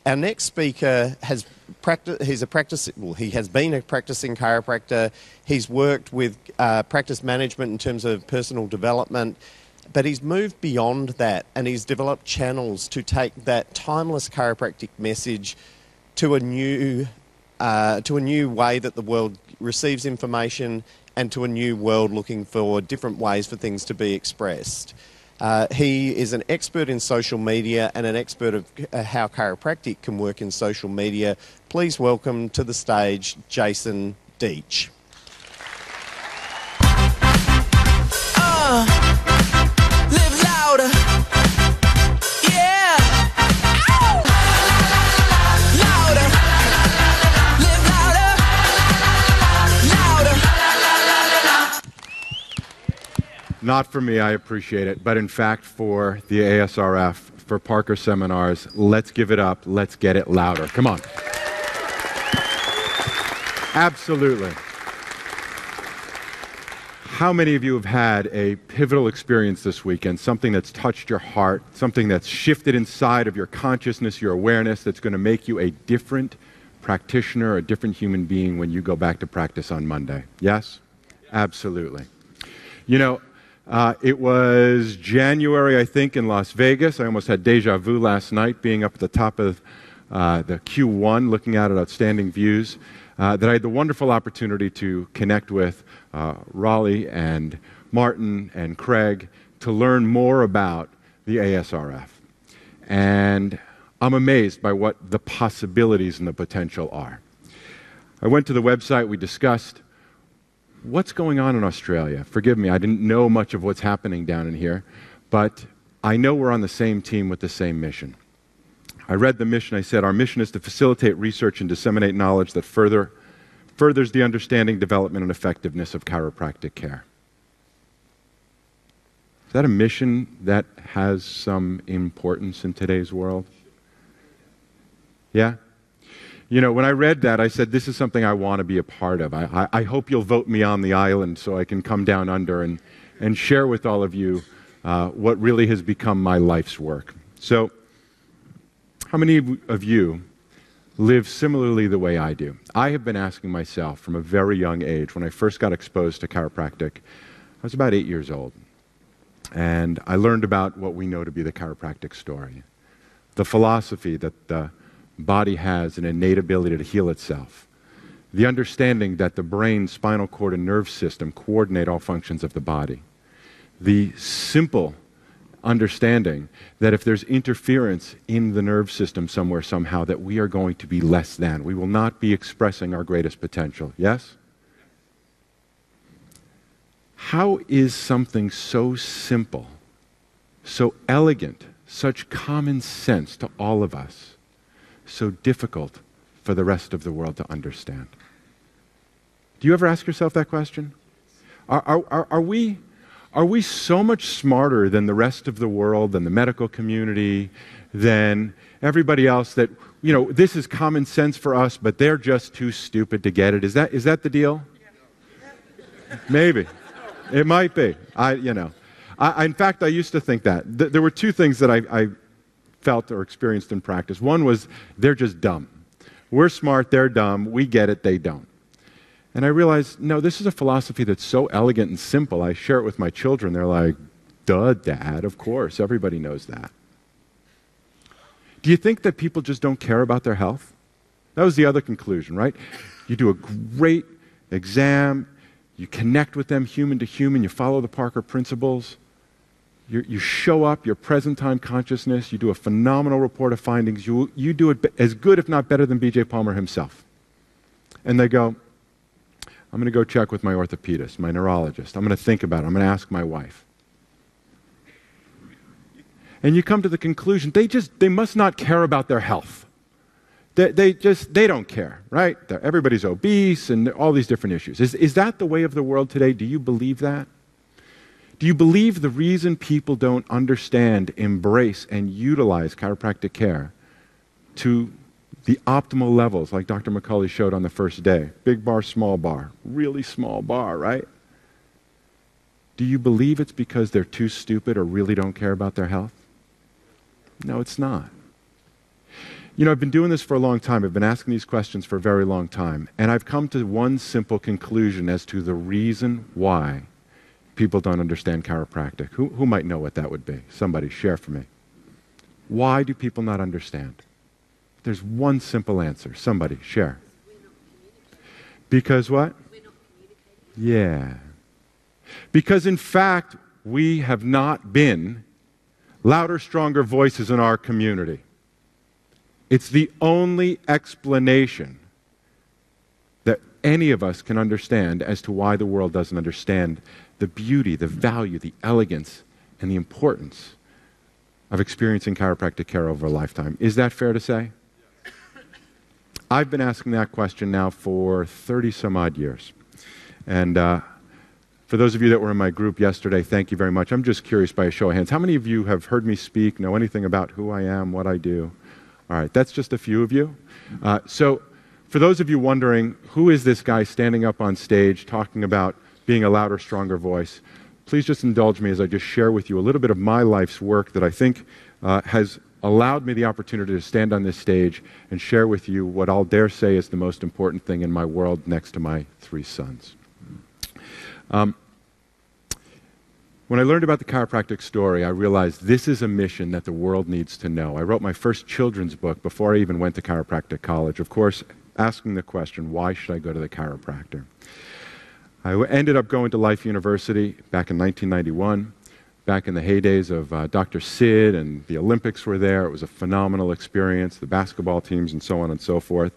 Our next speaker has he has been a practicing chiropractor. He's worked with practice management in terms of personal development, but he's moved beyond that, and he's developed channels to take that timeless chiropractic message to a new way that the world receives information, and to a new world looking for different ways for things to be expressed. He is an expert in social media and an expert of how chiropractic can work in social media. Please welcome to the stage Jason Deitch. Live louder. Yeah. Ow. Louder. Live louder. Louder. Not for me, I appreciate it, but in fact for the ASRF, for Parker Seminars, let's give it up, let's get it louder. Come on. Absolutely. How many of you have had a pivotal experience this weekend, something that's touched your heart, something that's shifted inside of your consciousness, your awareness, that's going to make you a different practitioner, a different human being when you go back to practice on Monday? Yes? Absolutely. You know, it was January, I think, in Las Vegas. I almost had deja vu last night, being up at the top of the Q1, looking out at outstanding views, that I had the wonderful opportunity to connect with Raleigh and Martin and Craig to learn more about the ASRF. And I'm amazed by what the possibilities and the potential are. I went to the website, we discussed what's going on in Australia. Forgive me, I didn't know much of what's happening down in here, but I know we're on the same team with the same mission. I read the mission. I said, our mission is to facilitate research and disseminate knowledge that furthers the understanding, development, and effectiveness of chiropractic care. Is that a mission that has some importance in today's world? Yeah? You know, when I read that, I said, this is something I want to be a part of. I hope you'll vote me on the island so I can come down under and share with all of you what really has become my life's work. So, how many of you live similarly the way I do? I have been asking myself from a very young age, when I first got exposed to chiropractic, I was about 8 years old. And I learned about what we know to be the chiropractic story. The philosophy that the body has an innate ability to heal itself. The understanding that the brain, spinal cord, and nerve system coordinate all functions of the body. The simple understanding that if there's interference in the nerve system somewhere, somehow, that we are going to be less than. We will not be expressing our greatest potential. Yes? How is something so simple, so elegant, such common sense to all of us, so difficult for the rest of the world to understand? Do you ever ask yourself that question? Are we so much smarter than the rest of the world, than the medical community, than everybody else that, you know, this is common sense for us, but they're just too stupid to get it? Is that the deal? Maybe. It might be. In fact, I used to think that. There were two things that I felt or experienced in practice. One was, they're just dumb. We're smart, they're dumb, we get it, they don't. And I realized, no, this is a philosophy that's so elegant and simple. I share it with my children. They're like, duh, Dad, of course. Everybody knows that. Do you think that people just don't care about their health? That was the other conclusion, right? You do a great exam. You connect with them human to human. You follow the Parker principles. You show up, your present time consciousness. You do a phenomenal report of findings. You do it as good, if not better, than B.J. Palmer himself. And they go, I'm going to go check with my orthopedist, my neurologist. I'm going to think about it. I'm going to ask my wife. And you come to the conclusion, they must not care about their health. They don't care, right? Everybody's obese and all these different issues. Is that the way of the world today? Do you believe that? Do you believe the reason people don't understand, embrace, and utilize chiropractic care to the optimal levels, like Dr. McCulley showed on the first day? Big bar, small bar, really small bar, right? Do you believe it's because they're too stupid or really don't care about their health? No, it's not. You know, I've been doing this for a long time. I've been asking these questions for a very long time. And I've come to one simple conclusion as to the reason why people don't understand chiropractic. Who might know what that would be? Somebody share for me. Why do people not understand? There's one simple answer. Somebody share. Because what? Yeah. Because in fact, we have not been louder, stronger voices in our community. It's the only explanation that any of us can understand as to why the world doesn't understand the beauty, the value, the elegance, and the importance of experiencing chiropractic care over a lifetime. Is that fair to say? I've been asking that question now for 30 some odd years. And for those of you that were in my group yesterday, thank you very much. I'm just curious by a show of hands. How many of you have heard me speak, know anything about who I am, what I do? All right, that's just a few of you. So for those of you wondering, who is this guy standing up on stage talking about being a louder, stronger voice? Please just indulge me as I just share with you a little bit of my life's work that I think has allowed me the opportunity to stand on this stage and share with you what I'll dare say is the most important thing in my world next to my 3 sons. When I learned about the chiropractic story, I realized this is a mission that the world needs to know. I wrote my first children's book before I even went to chiropractic college. Of course, asking the question, why should I go to the chiropractor? I ended up going to Life University back in 1991, back in the heydays of Dr. Sid, and the Olympics were there. It was a phenomenal experience, the basketball teams and so on and so forth.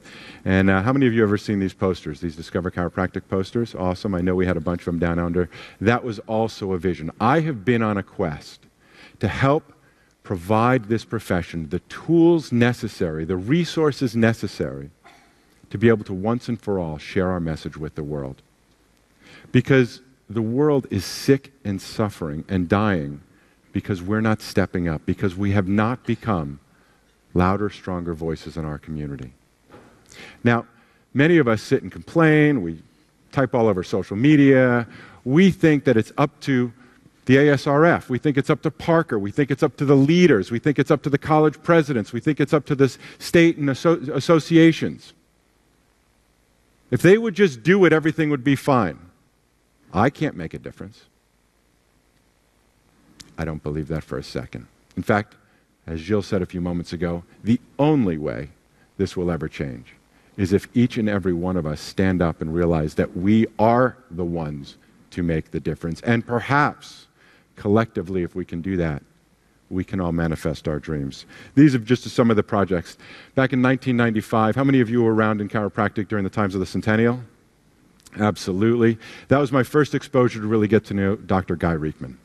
And how many of you have ever seen these posters, these Discover Chiropractic posters? Awesome. I know we had a bunch of them down under. That was also a vision. I have been on a quest to help provide this profession the tools necessary, the resources necessary to be able to once and for all share our message with the world. Because the world is sick and suffering and dying because we're not stepping up, because we have not become louder, stronger voices in our community. Now, many of us sit and complain, we type all over social media, we think that it's up to the ASRF, we think it's up to Parker, we think it's up to the leaders, we think it's up to the college presidents, we think it's up to the state and associations. If they would just do it, everything would be fine. I can't make a difference. I don't believe that for a second. In fact, as Jill said a few moments ago, the only way this will ever change is if each and every one of us stand up and realize that we are the ones to make the difference. And perhaps, collectively, if we can do that, we can all manifest our dreams. These are just some of the projects. Back in 1995, how many of you were around in chiropractic during the times of the centennial? Absolutely. That was my first exposure to really get to know Dr. Guy Reekman.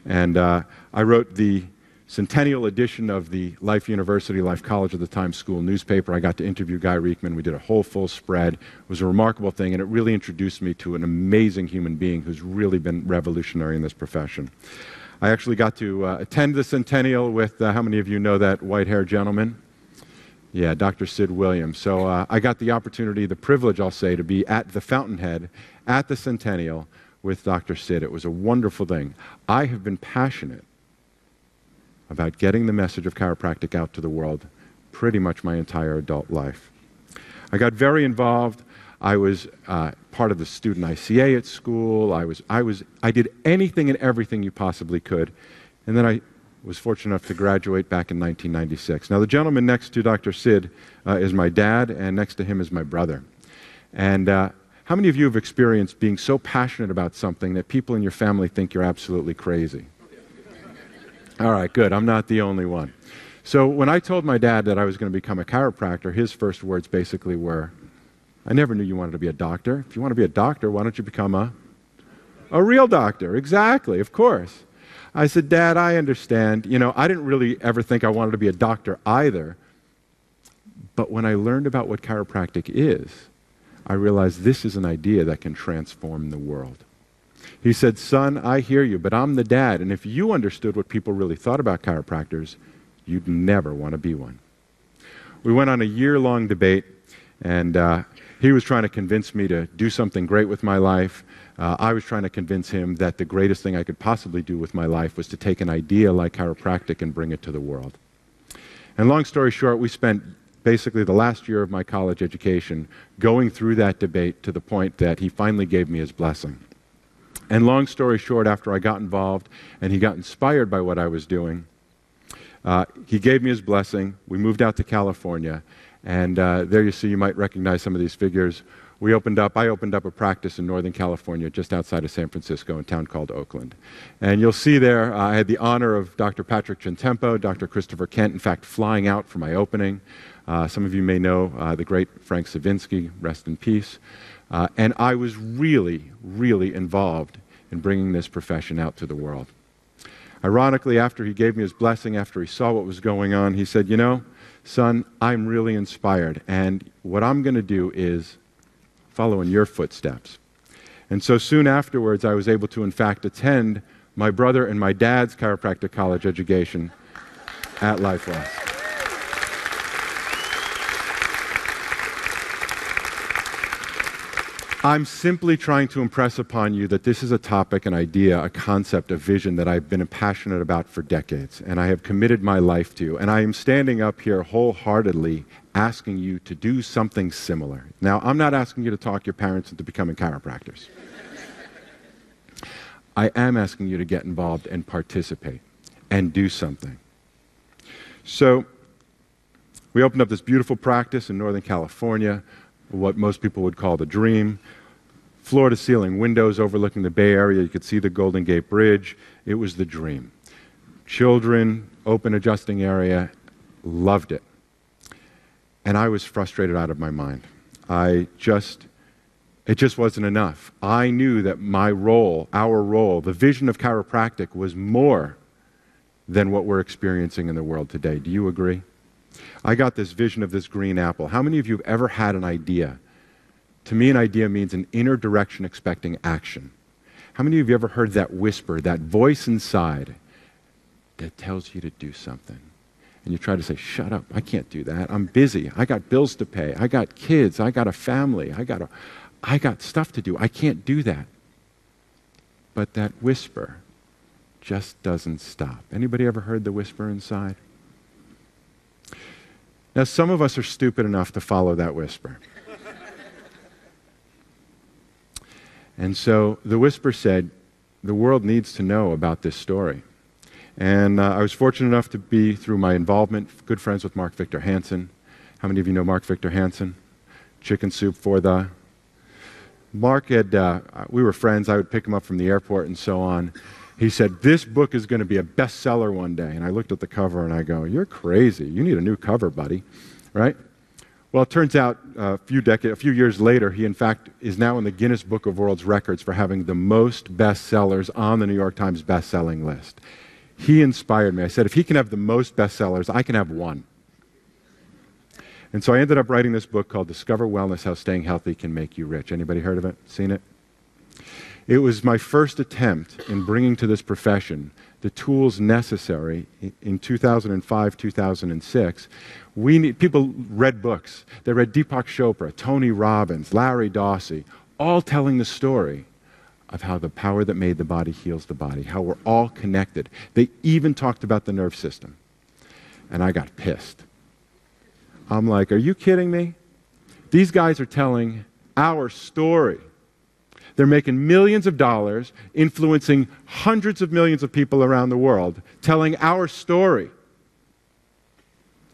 And I wrote the centennial edition of the Life University, Life College at the time school newspaper. I got to interview Guy Reekman. We did a whole full spread. It was a remarkable thing, and it really introduced me to an amazing human being who's really been revolutionary in this profession. I actually got to attend the centennial with, how many of you know that white-haired gentleman? Yeah, Dr. Sid Williams. So I got the opportunity, the privilege, I'll say, to be at the fountainhead at the centennial with Dr. Sid. It was a wonderful thing. I have been passionate about getting the message of chiropractic out to the world pretty much my entire adult life. I got very involved. I was part of the student ICA at school. I did anything and everything you possibly could. And then I was fortunate enough to graduate back in 1996. Now, the gentleman next to Dr. Sid is my dad, and next to him is my brother. And how many of you have experienced being so passionate about something that people in your family think you're absolutely crazy? All right, good. I'm not the only one. So when I told my dad that I was going to become a chiropractor, his first words basically were, I never knew you wanted to be a doctor. If you want to be a doctor, why don't you become a real doctor? Exactly, of course. I said, Dad, I understand. You know, I didn't really ever think I wanted to be a doctor either. But when I learned about what chiropractic is, I realized this is an idea that can transform the world. He said, son, I hear you, but I'm the dad. And if you understood what people really thought about chiropractors, you'd never want to be one. We went on a year-long debate, and he was trying to convince me to do something great with my life. I was trying to convince him that the greatest thing I could possibly do with my life was to take an idea like chiropractic and bring it to the world. And long story short, we spent basically the last year of my college education, going through that debate to the point that he finally gave me his blessing. And long story short, after I got involved and he got inspired by what I was doing, he gave me his blessing. We moved out to California, and there you see, you might recognize some of these figures. I opened up a practice in Northern California, just outside of San Francisco, in a town called Oakland. And you'll see there, I had the honor of Dr. Patrick Gentempo, Dr. Christopher Kent, in fact, flying out for my opening. Some of you may know the great Frank Savinsky, rest in peace. And I was really, really involved in bringing this profession out to the world. Ironically, after he gave me his blessing, after he saw what was going on, he said, you know, son, I'm really inspired, and what I'm going to do is follow in your footsteps. And so soon afterwards, I was able to, in fact, attend my brother and my dad's chiropractic college education at Life West. I'm simply trying to impress upon you that this is a topic, an idea, a concept, a vision that I've been passionate about for decades, and I have committed my life to. And I am standing up here wholeheartedly asking you to do something similar. Now, I'm not asking you to talk your parents into becoming chiropractors. I am asking you to get involved and participate and do something. So, we opened up this beautiful practice in Northern California, what most people would call the dream. Floor-to-ceiling windows overlooking the Bay Area. You could see the Golden Gate Bridge. It was the dream. Children, open adjusting area, loved it. And I was frustrated out of my mind. It just wasn't enough. I knew that my role, our role, the vision of chiropractic was more than what we're experiencing in the world today. Do you agree? I got this vision of this green apple. How many of you have ever had an idea? To me, an idea means an inner direction expecting action. How many of you ever heard that whisper, that voice inside that tells you to do something? And you try to say, shut up, I can't do that. I'm busy. I got bills to pay. I got kids. I got a family. I got stuff to do. I can't do that. But that whisper just doesn't stop. Anybody ever heard the whisper inside? Now, some of us are stupid enough to follow that whisper. And so the whisper said, the world needs to know about this story. And I was fortunate enough to be, through my involvement, good friends with Mark Victor Hansen. How many of you know Mark Victor Hansen? Chicken Soup for the... Mark had, we were friends. I would pick him up from the airport and so on. He said, this book is going to be a bestseller one day. And I looked at the cover and I go, you're crazy. You need a new cover, buddy. Right? Well, it turns out a few years later, he in fact is now in the Guinness Book of World Records for having the most bestsellers on the New York Times best-selling list. He inspired me. I said, if he can have the most bestsellers, I can have one. And so I ended up writing this book called Discover Wellness, How Staying Healthy Can Make You Rich. Anybody heard of it? Seen it? It was my first attempt in bringing to this profession the tools necessary in 2005, 2006. People read books. They read Deepak Chopra, Tony Robbins, Larry Dossey, all telling the story of how the power that made the body heals the body, how we're all connected. They even talked about the nerve system. And I got pissed. I'm like, are you kidding me? These guys are telling our story. They're making millions of dollars, influencing hundreds of millions of people around the world, telling our story.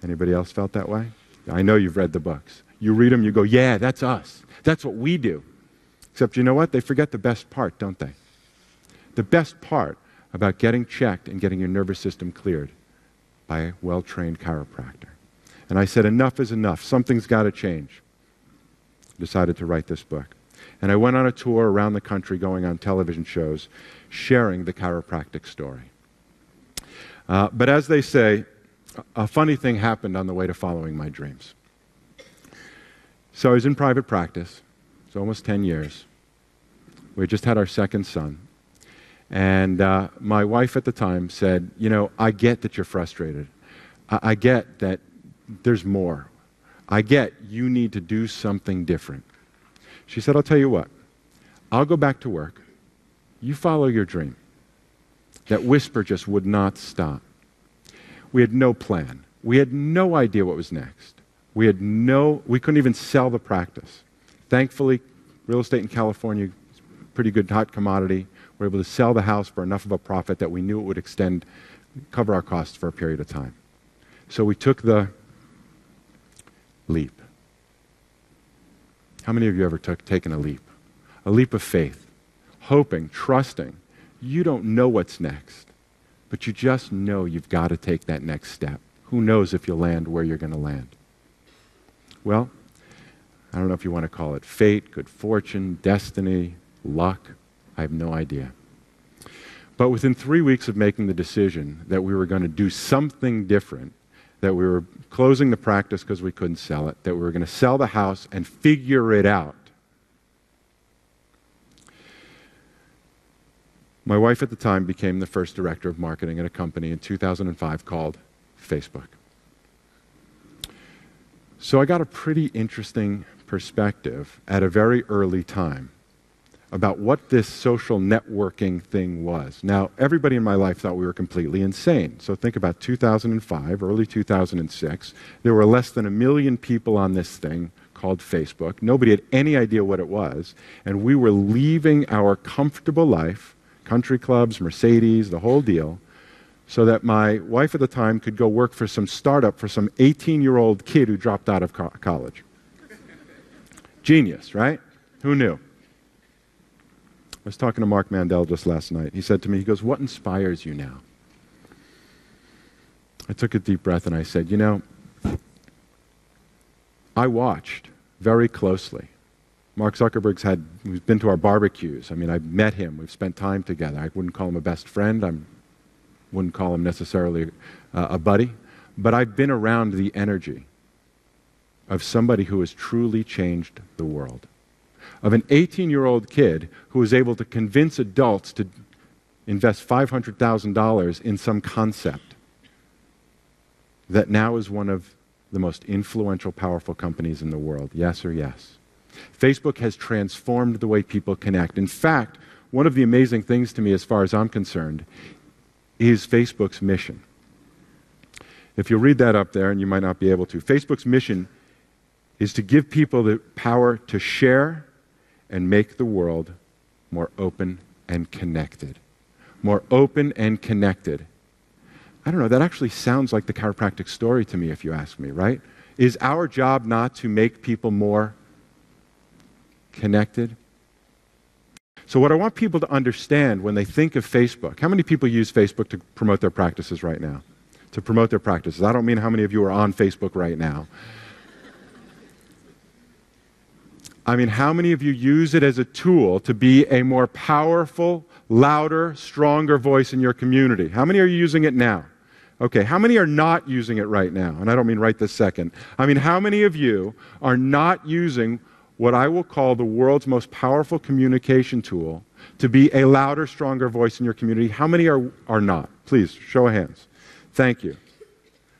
Anybody else felt that way? I know you've read the books. You read them, you go, yeah, that's us. That's what we do. Except you know what? They forget the best part, don't they? The best part about getting checked and getting your nervous system cleared by a well-trained chiropractor. And I said, enough is enough. Something's got to change. I decided to write this book. And I went on a tour around the country, going on television shows, sharing the chiropractic story. But as they say, a funny thing happened on the way to following my dreams. So I was in private practice. It's almost 10 years. We just had our second son. And my wife at the time said, you know, I get that you're frustrated. I get that there's more. I get you need to do something different. She said, I'll tell you what. I'll go back to work. You follow your dream. That whisper just would not stop. We had no plan. We had no idea what was next. We couldn't even sell the practice. Thankfully, real estate in California is a pretty good hot commodity. We were able to sell the house for enough of a profit that we knew it would cover our costs for a period of time. So we took the leap. How many of you ever taken a leap? A leap of faith, hoping, trusting. You don't know what's next, but you just know you've got to take that next step. Who knows if you'll land where you're going to land? Well, I don't know if you want to call it fate, good fortune, destiny, luck. I have no idea. But within 3 weeks of making the decision that we were going to do something different, that we were closing the practice because we couldn't sell it, that we were going to sell the house and figure it out, my wife at the time became the first director of marketing at a company in 2005 called Facebook. So I got a pretty interesting perspective at a very early time about what this social networking thing was. Now, everybody in my life thought we were completely insane. So think about 2005, early 2006. There were less than 1 million people on this thing called Facebook. Nobody had any idea what it was. And we were leaving our comfortable life, country clubs, Mercedes, the whole deal, so that my wife at the time could go work for some startup for some 18-year-old kid who dropped out of college. Genius, right? Who knew? I was talking to Mark Mandel just last night. He said to me, he goes, "What inspires you now?" I took a deep breath and I said, I watched very closely. Mark Zuckerberg's he's been to our barbecues. I mean, I've met him. We've spent time together. I wouldn't call him a best friend. I wouldn't call him necessarily a buddy. But I've been around the energy of somebody who has truly changed the world. Of an 18-year-old kid who was able to convince adults to invest $500,000 in some concept that now is one of the most influential, powerful companies in the world. Yes or yes? Facebook has transformed the way people connect. In fact, one of the amazing things to me, as far as I'm concerned, is Facebook's mission. If you'll read that up there, and you might not be able to, Facebook's mission is to give people the power to share and make the world more open and connected. More open and connected. I don't know, that actually sounds like the chiropractic story to me, if you ask me, right? Is our job not to make people more connected? So what I want people to understand when they think of Facebook, how many people use Facebook to promote their practices right now? To promote their practices. I don't mean how many of you are on Facebook right now. I mean, how many of you use it as a tool to be a more powerful, louder, stronger voice in your community? How many are using it now? Okay, how many are not using it right now? And I don't mean right this second. I mean, how many of you are not using what I will call the world's most powerful communication tool to be a louder, stronger voice in your community? How many are not? Please, show of hands. Thank you.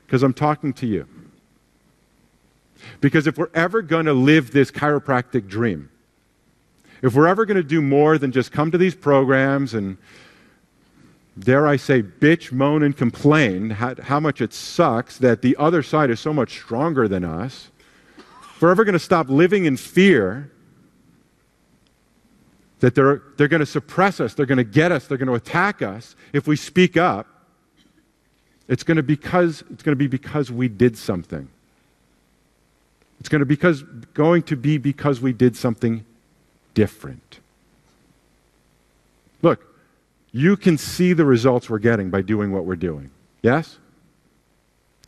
Because I'm talking to you. Because if we're ever going to live this chiropractic dream, if we're ever going to do more than just come to these programs and, dare I say, bitch, moan, and complain how much it sucks that the other side is so much stronger than us, if we're ever going to stop living in fear that they're going to suppress us, they're going to get us, they're going to attack us if we speak up, it's going to be because we did something. It's going to be because we did something different. Look, you can see the results we're getting by doing what we're doing. Yes?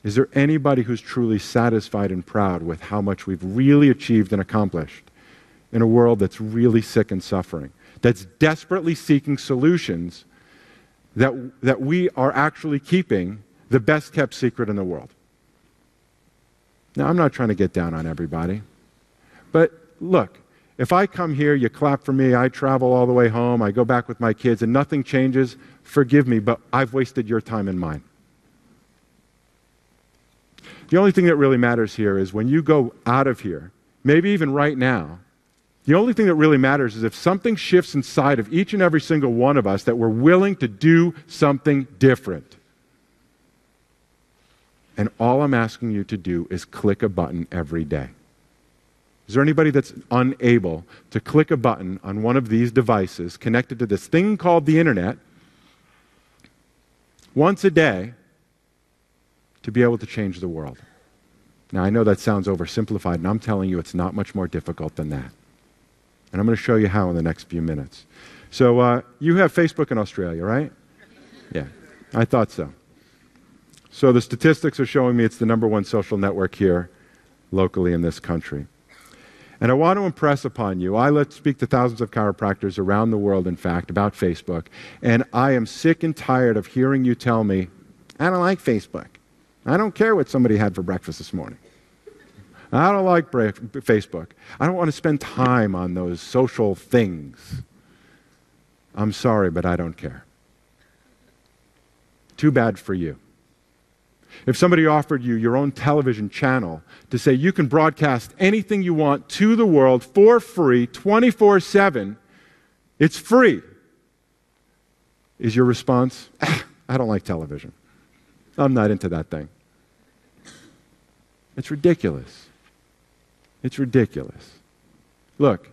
Is there anybody who's truly satisfied and proud with how much we've really achieved and accomplished in a world that's really sick and suffering, that's desperately seeking solutions that we are actually keeping the best kept secret in the world? Now, I'm not trying to get down on everybody, but look, if I come here, you clap for me, I travel all the way home, I go back with my kids, and nothing changes, forgive me, but I've wasted your time and mine. The only thing that really matters here is when you go out of here, maybe even right now, the only thing that really matters is if something shifts inside of each and every single one of us that we're willing to do something different. And all I'm asking you to do is click a button every day. Is there anybody that's unable to click a button on one of these devices connected to this thing called the internet once a day to be able to change the world? Now, I know that sounds oversimplified, and I'm telling you it's not much more difficult than that. And I'm going to show you how in the next few minutes. So you have Facebook in Australia, right? Yeah, I thought so. So the statistics are showing me it's the #1 social network here locally in this country. And I want to impress upon you, I speak to thousands of chiropractors around the world, in fact, about Facebook, and I am sick and tired of hearing you tell me, I don't like Facebook. I don't care what somebody had for breakfast this morning. I don't like Facebook. I don't want to spend time on those social things. I'm sorry, but I don't care. Too bad for you. If somebody offered you your own television channel to say you can broadcast anything you want to the world for free, 24/7, it's free, is your response, I don't like television. I'm not into that thing. It's ridiculous. It's ridiculous. Look,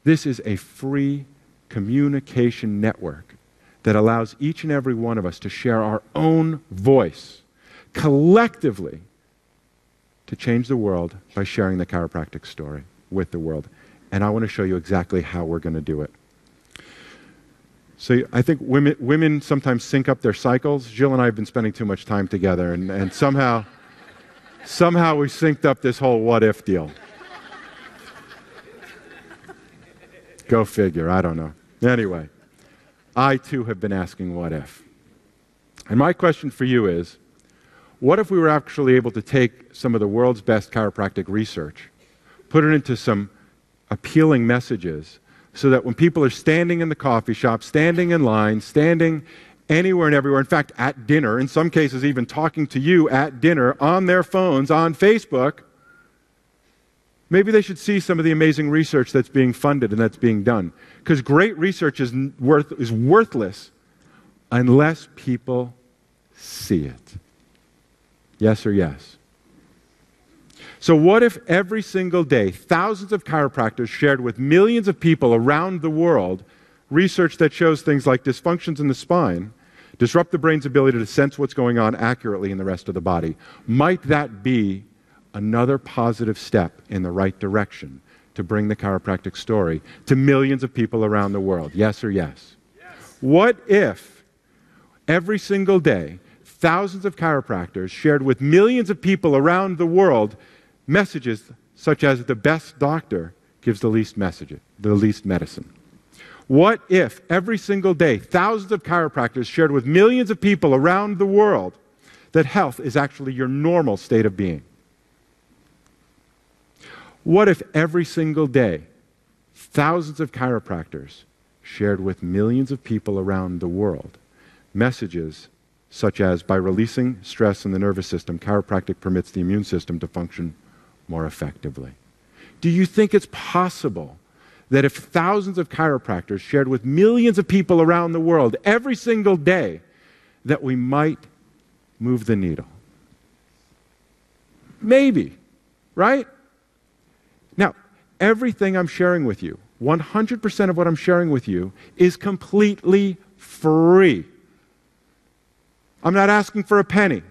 this is a free communication network that allows each and every one of us to share our own voice collectively to change the world by sharing the chiropractic story with the world. And I want to show you exactly how we're going to do it. So I think women sometimes sync up their cycles. Jill and I have been spending too much time together, and somehow we synced up this whole what if deal. Go figure, I don't know. Anyway, I too have been asking what if. And my question for you is, what if we were actually able to take some of the world's best chiropractic research, put it into some appealing messages, so that when people are standing in the coffee shop, standing in line, standing anywhere and everywhere, in fact, at dinner, in some cases even talking to you at dinner, on their phones, on Facebook, maybe they should see some of the amazing research that's being funded and that's being done. Because great research is worthless unless people see it. Yes or yes? So what if every single day, thousands of chiropractors shared with millions of people around the world research that shows things like dysfunctions in the spine disrupt the brain's ability to sense what's going on accurately in the rest of the body? Might that be another positive step in the right direction to bring the chiropractic story to millions of people around the world? Yes or yes? Yes. What if every single day, thousands of chiropractors shared with millions of people around the world messages such as the best doctor gives the least medicine? What if every single day thousands of chiropractors shared with millions of people around the world that health is actually your normal state of being? What if every single day thousands of chiropractors shared with millions of people around the world messages such as, by releasing stress in the nervous system, chiropractic permits the immune system to function more effectively? Do you think it's possible that if thousands of chiropractors shared with millions of people around the world every single day, that we might move the needle? Maybe, right? Now, everything I'm sharing with you, 100% of what I'm sharing with you, is completely free. I'm not asking for a penny.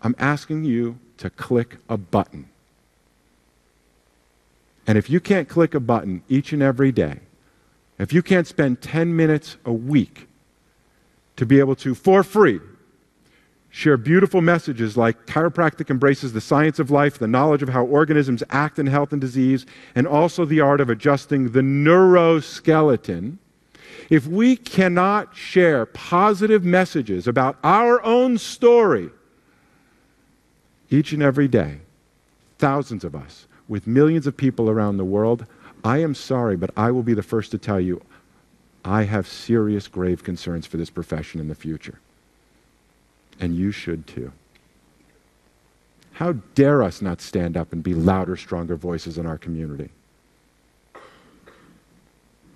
I'm asking you to click a button. And if you can't click a button each and every day, if you can't spend 10 minutes a week to be able to, for free, share beautiful messages like chiropractic embraces the science of life, the knowledge of how organisms act in health and disease, and also the art of adjusting the neuroskeleton, if we cannot share positive messages about our own story each and every day, thousands of us, with millions of people around the world, I am sorry, but I will be the first to tell you, I have serious, grave concerns for this profession in the future. And you should too. How dare us not stand up and be louder, stronger voices in our community?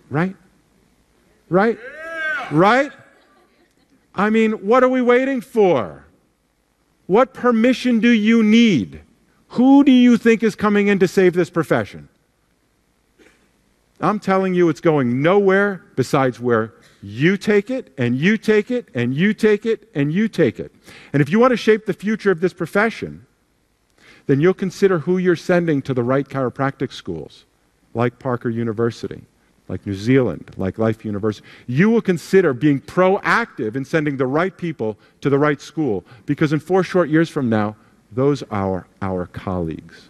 Right? Right? Yeah. Right? I mean, what are we waiting for? What permission do you need? Who do you think is coming in to save this profession? I'm telling you it's going nowhere besides where you take it, and you take it, and you take it, and you take it. And if you want to shape the future of this profession, then you'll consider who you're sending to the right chiropractic schools, like Parker University, like New Zealand, like Life University. You will consider being proactive in sending the right people to the right school, because in 4 short years from now, those are our colleagues.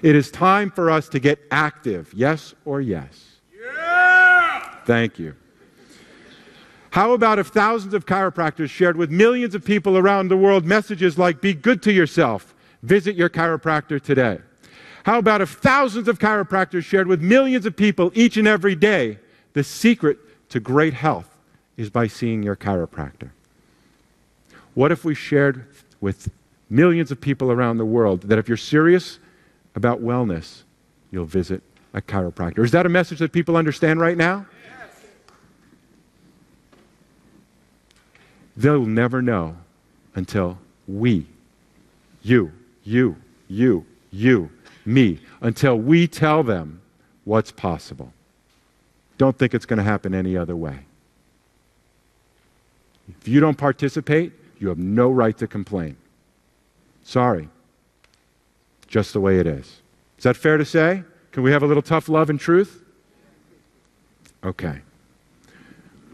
It is time for us to get active, yes or yes? Yeah! Thank you. How about if thousands of chiropractors shared with millions of people around the world messages like, be good to yourself, visit your chiropractor today? How about if thousands of chiropractors shared with millions of people each and every day, the secret to great health is by seeing your chiropractor? What if we shared with millions of people around the world that if you're serious about wellness, you'll visit a chiropractor? Is that a message that people understand right now? They'll never know until we, you, me, until we tell them what's possible. Don't think it's going to happen any other way. If you don't participate, you have no right to complain. Sorry. Just the way it is. Is that fair to say? Can we have a little tough love and truth? Okay.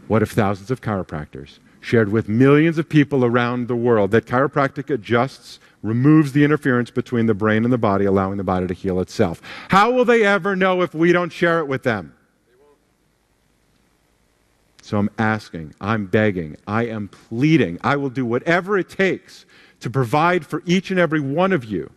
What if thousands of chiropractors shared with millions of people around the world that chiropractic adjusts, removes the interference between the brain and the body, allowing the body to heal itself? How will they ever know if we don't share it with them? So I'm asking, I'm begging, I am pleading, I will do whatever it takes to provide for each and every one of you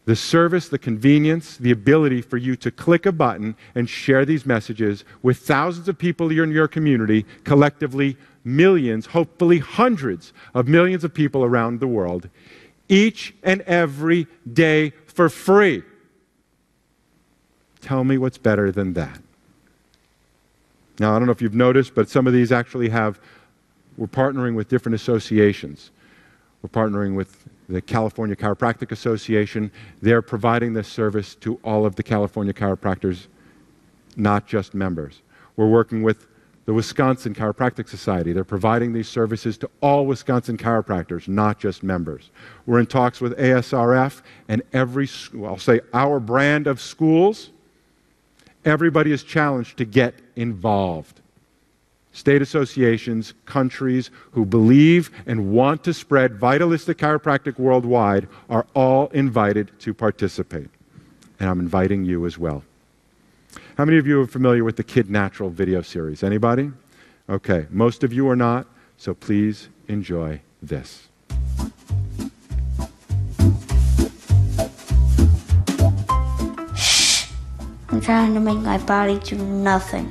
the service, the convenience, the ability for you to click a button and share these messages with thousands of people in your community, collectively millions, hopefully hundreds of millions of people around the world, each and every day for free. Tell me what's better than that. Now, I don't know if you've noticed, but some of these actually we're partnering with different associations. We're partnering with the California Chiropractic Association. They're providing this service to all of the California chiropractors, not just members. We're working with the Wisconsin Chiropractic Society. They're providing these services to all Wisconsin chiropractors, not just members. We're in talks with ASRF and I'll say our brand of schools. Everybody is challenged to get involved. State associations, countries who believe and want to spread vitalistic chiropractic worldwide are all invited to participate. And I'm inviting you as well. How many of you are familiar with the Kid Natural video series? Anybody? Okay, most of you are not, so please enjoy this. I'm trying to make my body do nothing.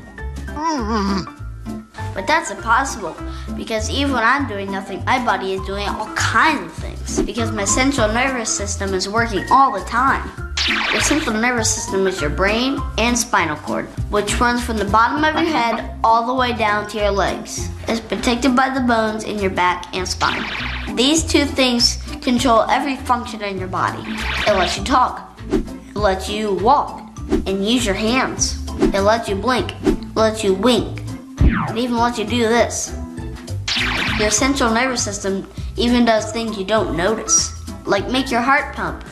But that's impossible, because even when I'm doing nothing, my body is doing all kinds of things, because my central nervous system is working all the time. Your central nervous system is your brain and spinal cord, which runs from the bottom of your head all the way down to your legs. It's protected by the bones in your back and spine. These two things control every function in your body. It lets you talk, it lets you walk, and use your hands. It lets you blink, it lets you wink. It even lets you do this. Your central nervous system even does things you don't notice, like make your heart pump,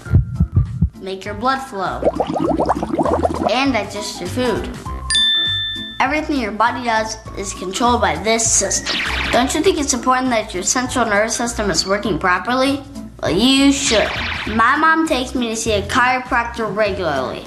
make your blood flow, and digest your food. Everything your body does is controlled by this system. Don't you think it's important that your central nervous system is working properly? Well, you should. My mom takes me to see a chiropractor regularly.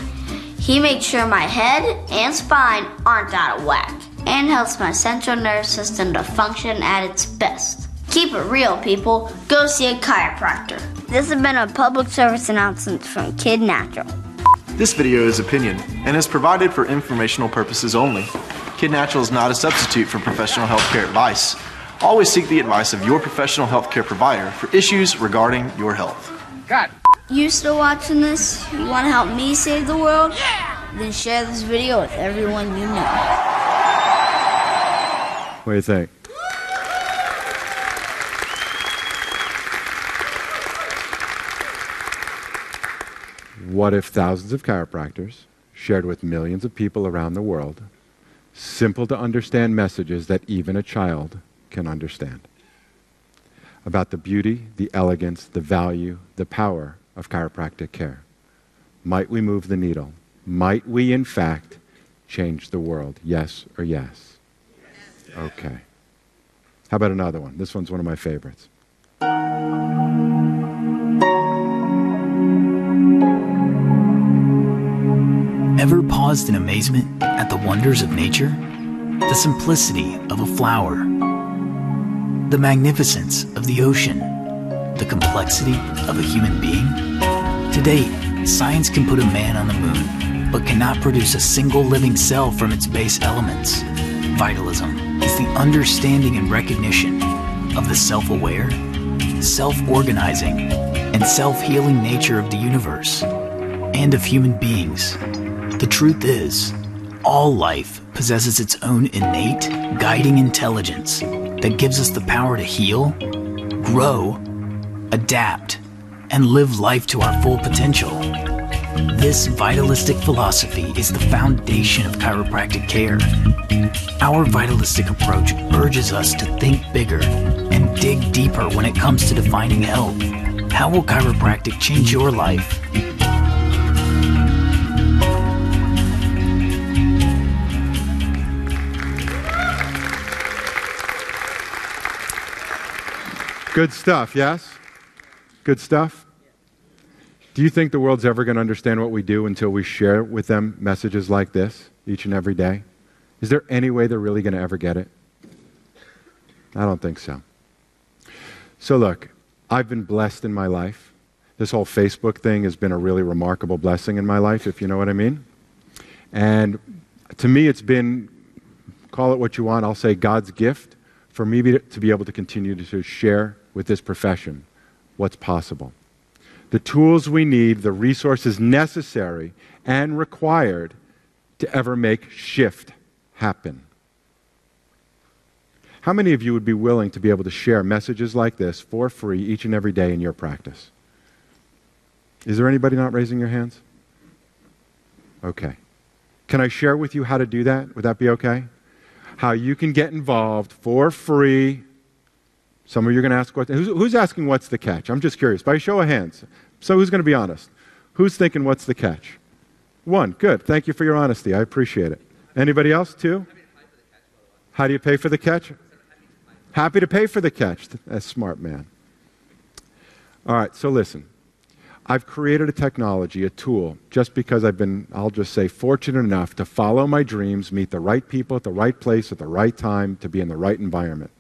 He makes sure my head and spine aren't out of whack, and helps my central nervous system to function at its best. Keep it real, people. Go see a chiropractor. This has been a public service announcement from Kid Natural. This video is opinion and is provided for informational purposes only. Kid Natural is not a substitute for professional healthcare advice. Always seek the advice of your professional healthcare provider for issues regarding your health. God. You still watching this? You want to help me save the world? Yeah! Then share this video with everyone you know. What do you think? What if thousands of chiropractors shared with millions of people around the world simple to understand messages that even a child can understand about the beauty, the elegance, the value, the power of chiropractic care? Might we move the needle? Might we, in fact, change the world? Yes or yes? Okay. How about another one? This one's one of my favorites. Ever paused in amazement at the wonders of nature? The simplicity of a flower, the magnificence of the ocean, the complexity of a human being? To date, science can put a man on the moon, but cannot produce a single living cell from its base elements. Vitalism is the understanding and recognition of the self-aware, self-organizing, and self-healing nature of the universe and of human beings. The truth is, all life possesses its own innate, guiding intelligence that gives us the power to heal, grow, adapt, and live life to our full potential. This vitalistic philosophy is the foundation of chiropractic care. Our vitalistic approach urges us to think bigger and dig deeper when it comes to defining health. How will chiropractic change your life? Good stuff, yes? Good stuff? Do you think the world's ever going to understand what we do until we share with them messages like this each and every day? Is there any way they're really going to ever get it? I don't think so. So look, I've been blessed in my life. This whole Facebook thing has been a really remarkable blessing in my life, if you know what I mean. And to me, it's been, call it what you want, I'll say God's gift for me to be able to continue to share with this profession what's possible. The tools we need, the resources necessary and required to ever make shift happen. How many of you would be willing to be able to share messages like this for free each and every day in your practice? Is there anybody not raising your hands? Okay. Can I share with you how to do that? Would that be okay? How you can get involved for free. Some of you are going to ask, who's asking what's the catch? I'm just curious. By show of hands. So who's going to be honest? Who's thinking what's the catch? One. Good. Thank you for your honesty. I appreciate it. Anybody else? Two? How do you pay for the catch? Happy to pay for the catch. That's smart, man. All right, so listen. I've created a technology, a tool, just because I've been, I'll just say, fortunate enough to follow my dreams, meet the right people at the right place at the right time, to be in the right environment.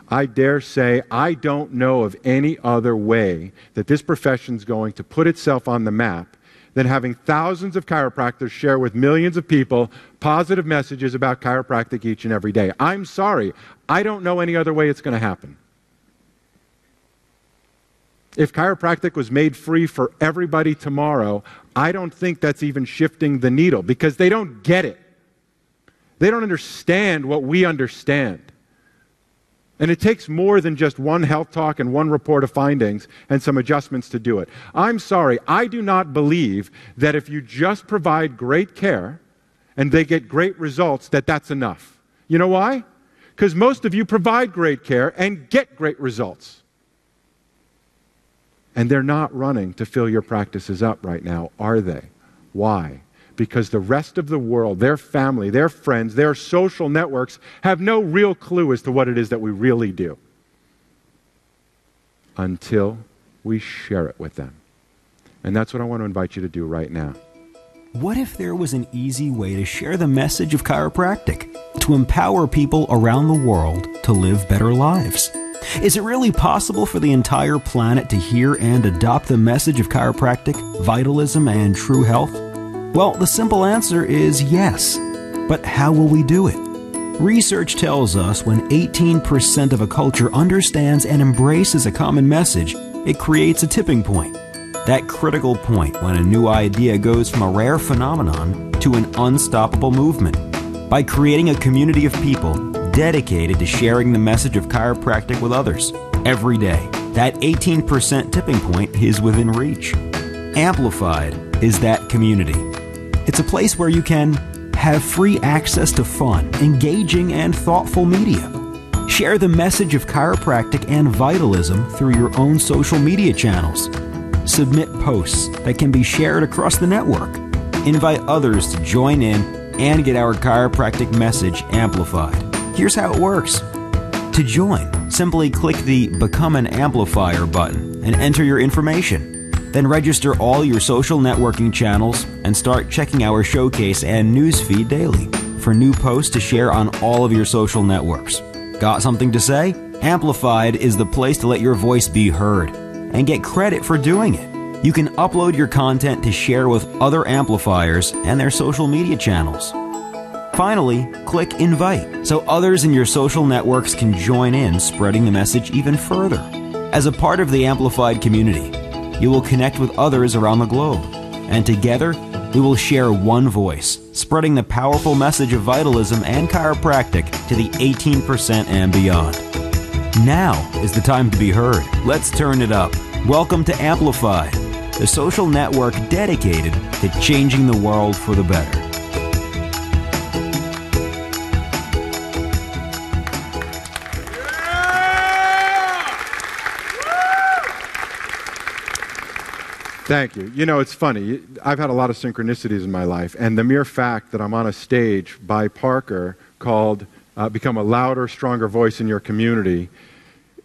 I dare say I don't know of any other way that this profession's going to put itself on the map than having thousands of chiropractors share with millions of people positive messages about chiropractic each and every day. I'm sorry, I don't know any other way it's going to happen. If chiropractic was made free for everybody tomorrow, I don't think that's even shifting the needle, because they don't get it. They don't understand what we understand. And it takes more than just one health talk and one report of findings and some adjustments to do it. I'm sorry, I do not believe that if you just provide great care and they get great results, that that's enough. You know why? Because most of you provide great care and get great results. And they're not running to fill your practices up right now, are they? Why? Because the rest of the world, their family, their friends, their social networks have no real clue as to what it is that we really do until we share it with them. And that's what I want to invite you to do right now. What if there was an easy way to share the message of chiropractic, to empower people around the world to live better lives? Is it really possible for the entire planet to hear and adopt the message of chiropractic, vitalism, and true health? Well, the simple answer is yes. But how will we do it? Research tells us when 18% of a culture understands and embraces a common message, it creates a tipping point. That critical point when a new idea goes from a rare phenomenon to an unstoppable movement. By creating a community of people dedicated to sharing the message of chiropractic with others every day, that 18% tipping point is within reach. Amplified is that community. It's a place where you can have free access to fun, engaging, and thoughtful media. Share the message of chiropractic and vitalism through your own social media channels. Submit posts that can be shared across the network. Invite others to join in and get our chiropractic message amplified. Here's how it works. To join, simply click the Become an Amplifier button and enter your information. Then register all your social networking channels and start checking our showcase and newsfeed daily for new posts to share on all of your social networks. Got something to say? Amplified is the place to let your voice be heard and get credit for doing it. You can upload your content to share with other amplifiers and their social media channels. Finally, click Invite so others in your social networks can join in spreading the message even further. As a part of the Amplified community, you will connect with others around the globe, and together we will share one voice, spreading the powerful message of vitalism and chiropractic to the 18% and beyond. Now is the time to be heard. Let's turn it up. Welcome to Amplified, the social network dedicated to changing the world for the better. Thank you. You know, it's funny. I've had a lot of synchronicities in my life, and the mere fact that I'm on a stage by Parker called Become a Louder, Stronger Voice in Your Community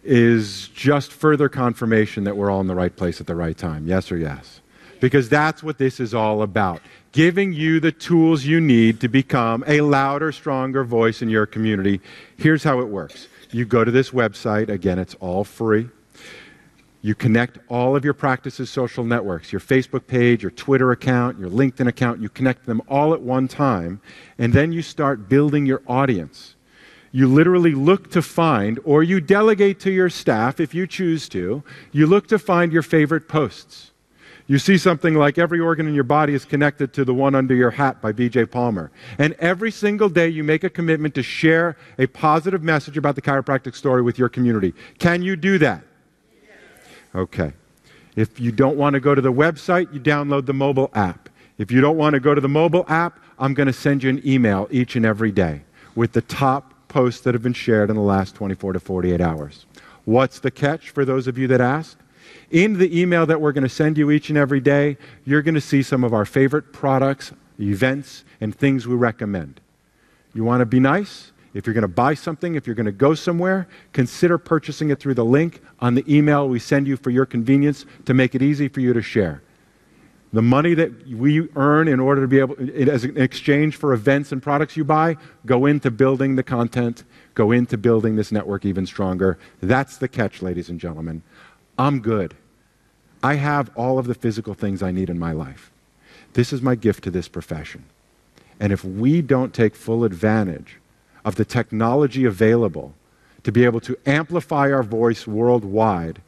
is just further confirmation that we're all in the right place at the right time. Yes or yes? Because that's what this is all about. Giving you the tools you need to become a louder, stronger voice in your community. Here's how it works. You go to this website. Again, it's all free. You connect all of your practice's social networks, your Facebook page, your Twitter account, your LinkedIn account. You connect them all at one time, and then you start building your audience. You literally look to find, or you delegate to your staff if you choose to, you look to find your favorite posts. You see something like every organ in your body is connected to the one under your hat by B.J. Palmer. And every single day you make a commitment to share a positive message about the chiropractic story with your community. Can you do that? Okay. If you don't want to go to the website, you download the mobile app. If you don't want to go to the mobile app, I'm going to send you an email each and every day with the top posts that have been shared in the last 24 to 48 hours. What's the catch for those of you that asked? In the email that we're going to send you each and every day, you're going to see some of our favorite products, events, and things we recommend. You want to be nice? If you're going to buy something, if you're going to go somewhere, consider purchasing it through the link on the email we send you for your convenience to make it easy for you to share. The money that we earn in order to be able, as an exchange for events and products you buy, go into building the content, go into building this network even stronger. That's the catch, ladies and gentlemen. I'm good. I have all of the physical things I need in my life. This is my gift to this profession. And if we don't take full advantage of the technology available to be able to amplify our voice worldwide,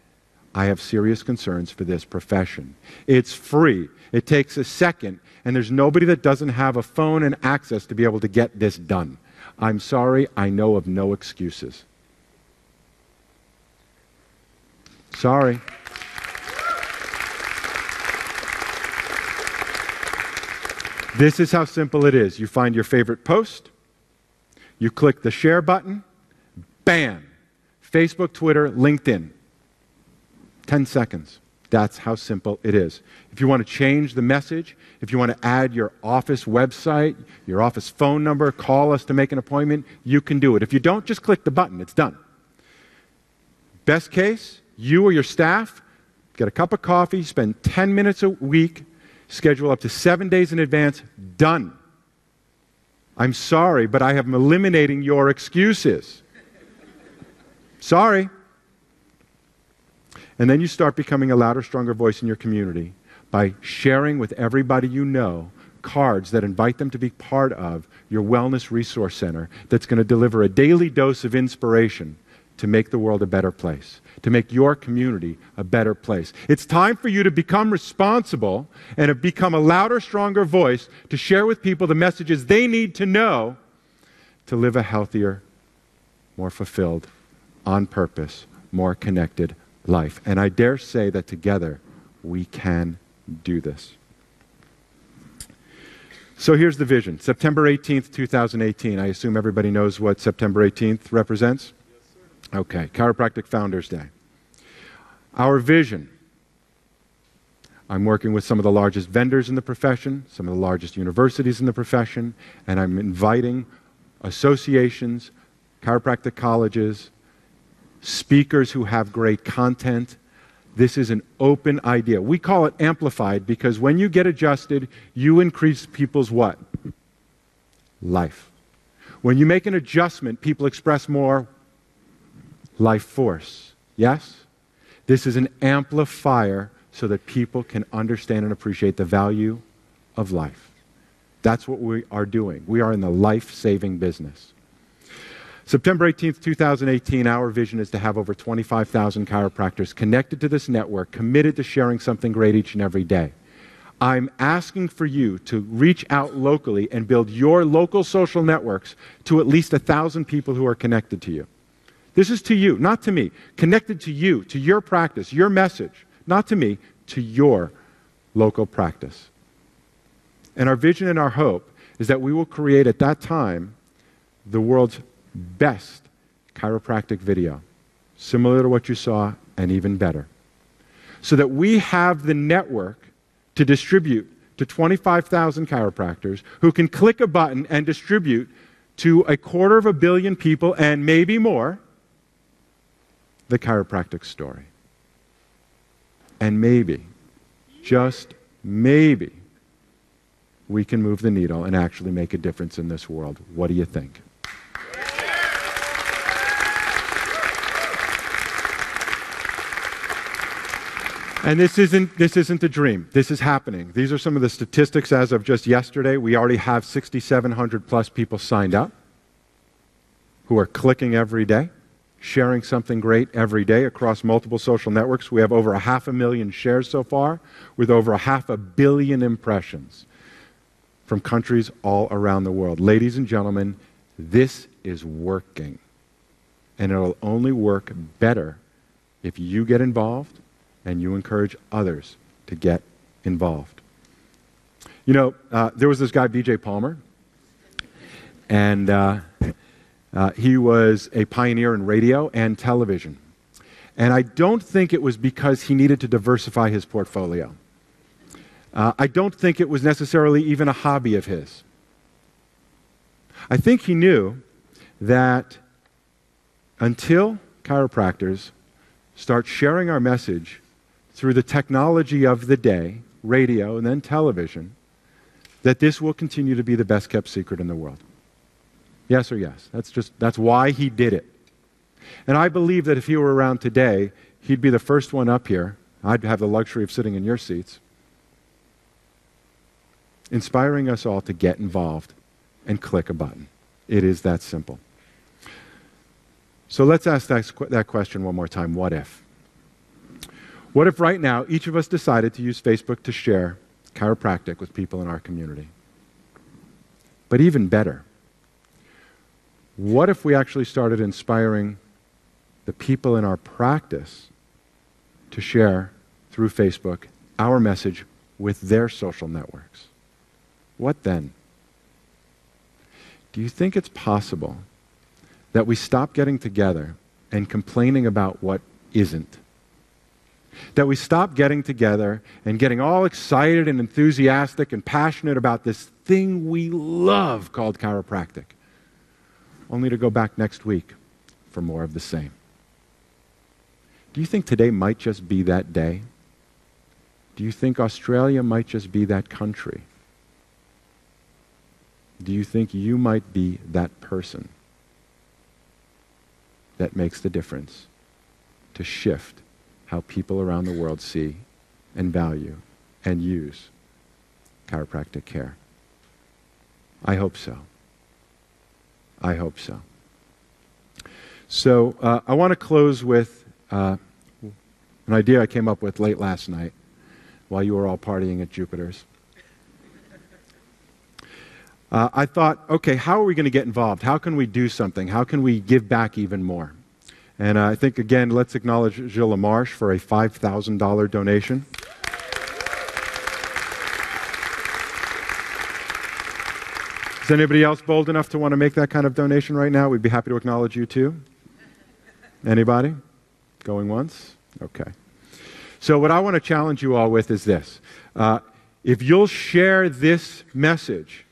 I have serious concerns for this profession. It's free. It takes a second, and there's nobody that doesn't have a phone and access to be able to get this done. I'm sorry, I know of no excuses. Sorry. This is how simple it is. You find your favorite post, you click the share button, bam! Facebook, Twitter, LinkedIn. 10 seconds. That's how simple it is. If you want to change the message, if you want to add your office website, your office phone number, call us to make an appointment, you can do it. If you don't, just click the button. It's done. Best case, you or your staff get a cup of coffee, spend 10 minutes a week, schedule up to 7 days in advance, done. I'm sorry, but I am eliminating your excuses. Sorry. And then you start becoming a louder, stronger voice in your community by sharing with everybody you know cards that invite them to be part of your wellness resource center that's going to deliver a daily dose of inspiration to make the world a better place, to make your community a better place. It's time for you to become responsible and to become a louder, stronger voice to share with people the messages they need to know to live a healthier, more fulfilled, on purpose, more connected life. And I dare say that together we can do this. So here's the vision. September 18th, 2018. I assume everybody knows what September 18th represents? Yes, sir. Okay, Chiropractic Founders Day. Our vision. I'm working with some of the largest vendors in the profession, some of the largest universities in the profession, and I'm inviting associations, chiropractic colleges, speakers who have great content. This is an open idea. We call it amplified because when you get adjusted, you increase people's what? Life. When you make an adjustment, people express more life force. Yes? This is an amplifier so that people can understand and appreciate the value of life. That's what we are doing. We are in the life-saving business. September 18th, 2018, our vision is to have over 25,000 chiropractors connected to this network, committed to sharing something great each and every day. I'm asking for you to reach out locally and build your local social networks to at least 1,000 people who are connected to you. This is to you, not to me. Connected to you, to your practice, your message. Not to me, to your local practice. And our vision and our hope is that we will create at that time the world's best chiropractic video, similar to what you saw and even better, so that we have the network to distribute to 25,000 chiropractors who can click a button and distribute to 250 million people and maybe more the chiropractic story. And maybe, just maybe, we can move the needle and actually make a difference in this world. What do you think? And this isn't a dream. This is happening. These are some of the statistics as of just yesterday. We already have 6,700 plus people signed up who are clicking every day, sharing something great every day across multiple social networks. We have over 500,000 shares so far, with over 500 million impressions from countries all around the world. Ladies and gentlemen, this is working. And it'll only work better if you get involved and you encourage others to get involved. You know, there was this guy, B.J. Palmer, and he was a pioneer in radio and television. And I don't think it was because he needed to diversify his portfolio. I don't think it was necessarily even a hobby of his. I think he knew that until chiropractors start sharing our message through the technology of the day, radio and then television, that this will continue to be the best kept secret in the world. Yes or yes? That's why he did it. And I believe that if he were around today, he'd be the first one up here. I'd have the luxury of sitting in your seats, inspiring us all to get involved and click a button. It is that simple. So let's ask that question one more time. What if? What if right now each of us decided to use Facebook to share chiropractic with people in our community? But even better, what if we actually started inspiring the people in our practice to share through Facebook our message with their social networks? What then? Do you think it's possible that we stop getting together and complaining about what isn't? That we stop getting together and getting all excited and enthusiastic and passionate about this thing we love called chiropractic, only to go back next week for more of the same? Do you think today might just be that day? Do you think Australia might just be that country? Do you think you might be that person that makes the difference to shift how people around the world see and value and use chiropractic care? I hope so. I hope so. So I want to close with an idea I came up with late last night while you were all partying at Jupiter's. I thought, okay, how are we going to get involved? How can we do something? How can we give back even more? And I think, again, let's acknowledge Gilles LaMarche for a $5,000 donation. Is anybody else bold enough to want to make that kind of donation right now? We'd be happy to acknowledge you too. Anybody? Going once? Okay. So what I want to challenge you all with is this. If you'll share this message,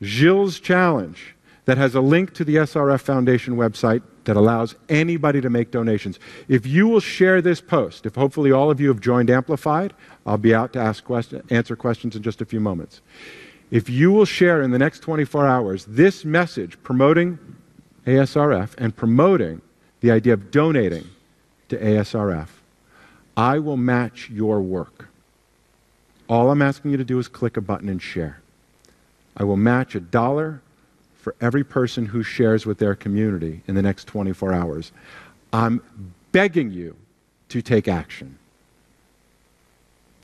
Gilles' challenge, that has a link to the SRF Foundation website that allows anybody to make donations. If you will share this post, if hopefully all of you have joined Amplified, I'll be out to answer questions in just a few moments. If you will share in the next 24 hours this message promoting ASRF and promoting the idea of donating to ASRF, I will match your work. All I'm asking you to do is click a button and share. I will match $1 for every person who shares with their community in the next 24 hours. I'm begging you to take action.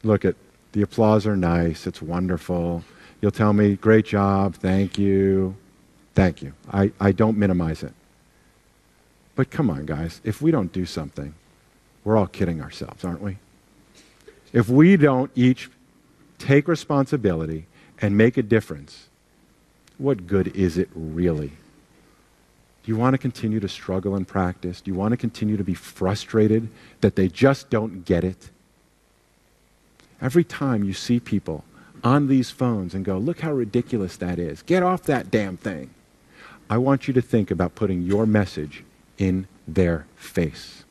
Look, the applause are nice. It's wonderful. You'll tell me, great job, thank you. Thank you. I don't minimize it. But come on, guys. If we don't do something, we're all kidding ourselves, aren't we? If we don't each take responsibility and make a difference, what good is it really? Do you want to continue to struggle in practice? Do you want to continue to be frustrated that they just don't get it? Every time you see people on these phones and go, look how ridiculous that is. Get off that damn thing. I want you to think about putting your message in their face.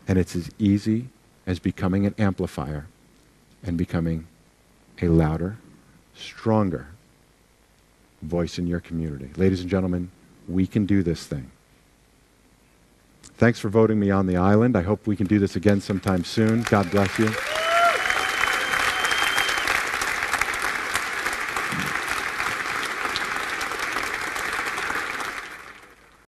And it's as easy as becoming an amplifier and becoming a louder, stronger voice in your community. Ladies and gentlemen, we can do this thing. Thanks for voting me on the island. I hope we can do this again sometime soon. God bless you.